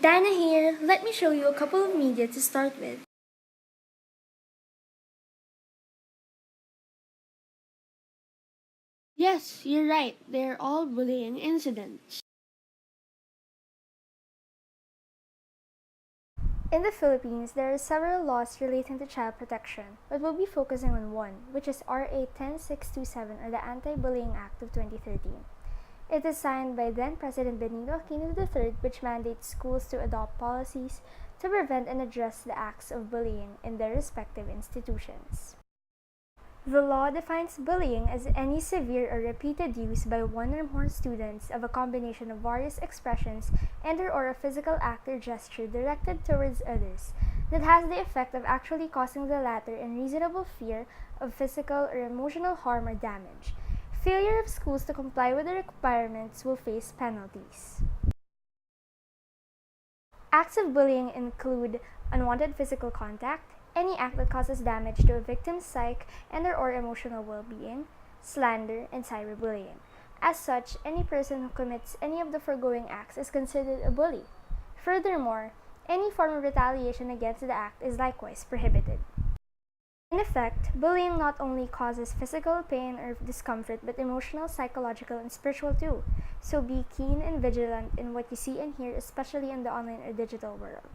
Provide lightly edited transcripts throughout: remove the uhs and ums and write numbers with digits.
Dana here, let me show you a couple of media to start with. Yes, you're right. They're all bullying incidents. In the Philippines, there are several laws relating to child protection, but we'll be focusing on one, which is RA 10627 or the Anti-Bullying Act of 2013. It is signed by then President Benito Aquino III, which mandates schools to adopt policies to prevent and address the acts of bullying in their respective institutions. The law defines bullying as any severe or repeated use by one or more students of a combination of various expressions and/or a physical act or gesture directed towards others that has the effect of actually causing the latter unreasonable fear of physical or emotional harm or damage. Failure of schools to comply with the requirements will face penalties. Acts of bullying include unwanted physical contact, any act that causes damage to a victim's psyche and/or emotional well-being, slander, and cyberbullying. As such, any person who commits any of the foregoing acts is considered a bully. Furthermore, any form of retaliation against the act is likewise prohibited. In effect, bullying not only causes physical pain or discomfort but emotional, psychological, and spiritual too. So be keen and vigilant in what you see and hear, especially in the online or digital world.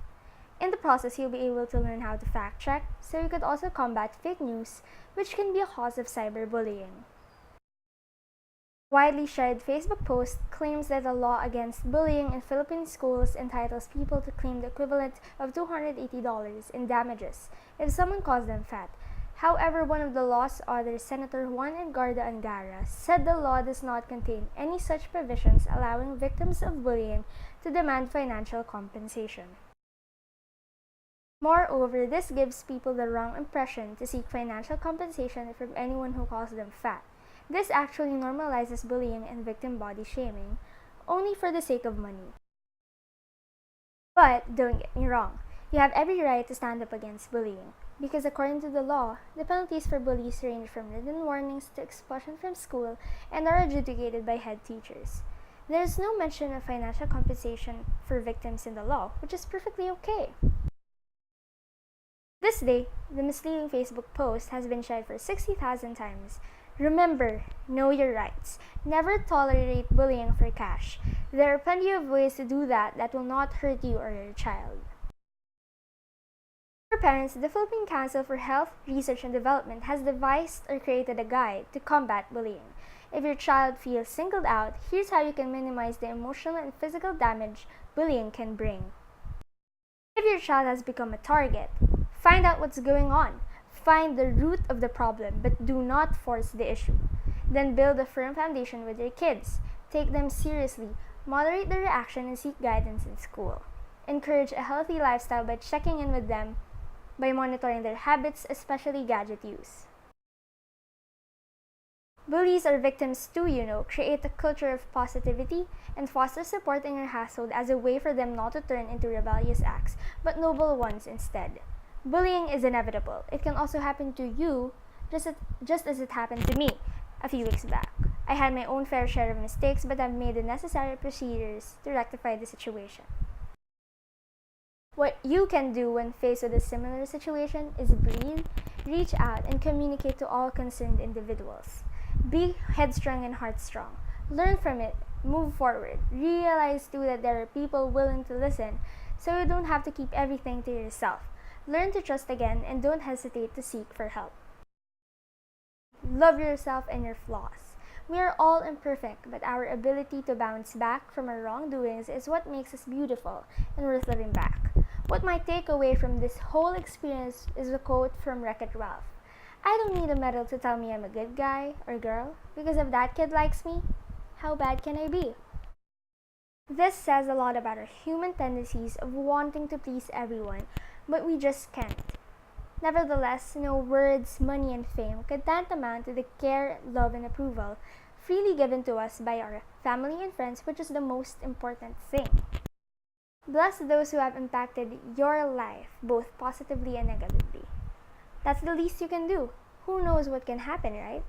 In the process, you'll be able to learn how to fact check, so you could also combat fake news, which can be a cause of cyberbullying. Widely shared Facebook post claims that the law against bullying in Philippine schools entitles people to claim the equivalent of $280 in damages if someone calls them fat. However, one of the law's authors, Senator Juan Edgardo Angara, said the law does not contain any such provisions allowing victims of bullying to demand financial compensation. Moreover, this gives people the wrong impression to seek financial compensation from anyone who calls them fat. This actually normalizes bullying and victim body shaming, only for the sake of money. But don't get me wrong, you have every right to stand up against bullying, because according to the law, the penalties for bullies range from written warnings to expulsion from school and are adjudicated by head teachers. There is no mention of financial compensation for victims in the law, which is perfectly okay. This day, the misleading Facebook post has been shared for 60,000 times. Remember, know your rights. Never tolerate bullying for cash. There are plenty of ways to do that will not hurt you or your child. For parents, the Philippine Council for Health, Research and Development has devised or created a guide to combat bullying. If your child feels singled out, here's how you can minimize the emotional and physical damage bullying can bring. If your child has become a target, find out what's going on. Find the root of the problem, but do not force the issue. Then build a firm foundation with your kids. Take them seriously, moderate their reaction, and seek guidance in school. Encourage a healthy lifestyle by checking in with them, by monitoring their habits, especially gadget use. Bullies are victims too, create a culture of positivity and foster support in your household as a way for them not to turn into rebellious acts, but noble ones instead. Bullying is inevitable. It can also happen to you, just as it happened to me a few weeks back. I had my own fair share of mistakes, but I've made the necessary procedures to rectify the situation. What you can do when faced with a similar situation is breathe, reach out, and communicate to all concerned individuals. Be headstrong and heartstrong. Learn from it, move forward. Realize too that there are people willing to listen, so you don't have to keep everything to yourself. Learn to trust again and don't hesitate to seek for help. Love yourself and your flaws. We are all imperfect, but our ability to bounce back from our wrongdoings is what makes us beautiful and worth living back. What my takeaway from this whole experience is a quote from Wreck-It Ralph. I don't need a medal to tell me I'm a good guy or girl, because if that kid likes me, how bad can I be? This says a lot about our human tendencies of wanting to please everyone, but we just can't. Nevertheless, no words, money, and fame could tantamount to the care, love, and approval freely given to us by our family and friends, which is the most important thing. Bless those who have impacted your life, both positively and negatively. That's the least you can do. Who knows what can happen, right?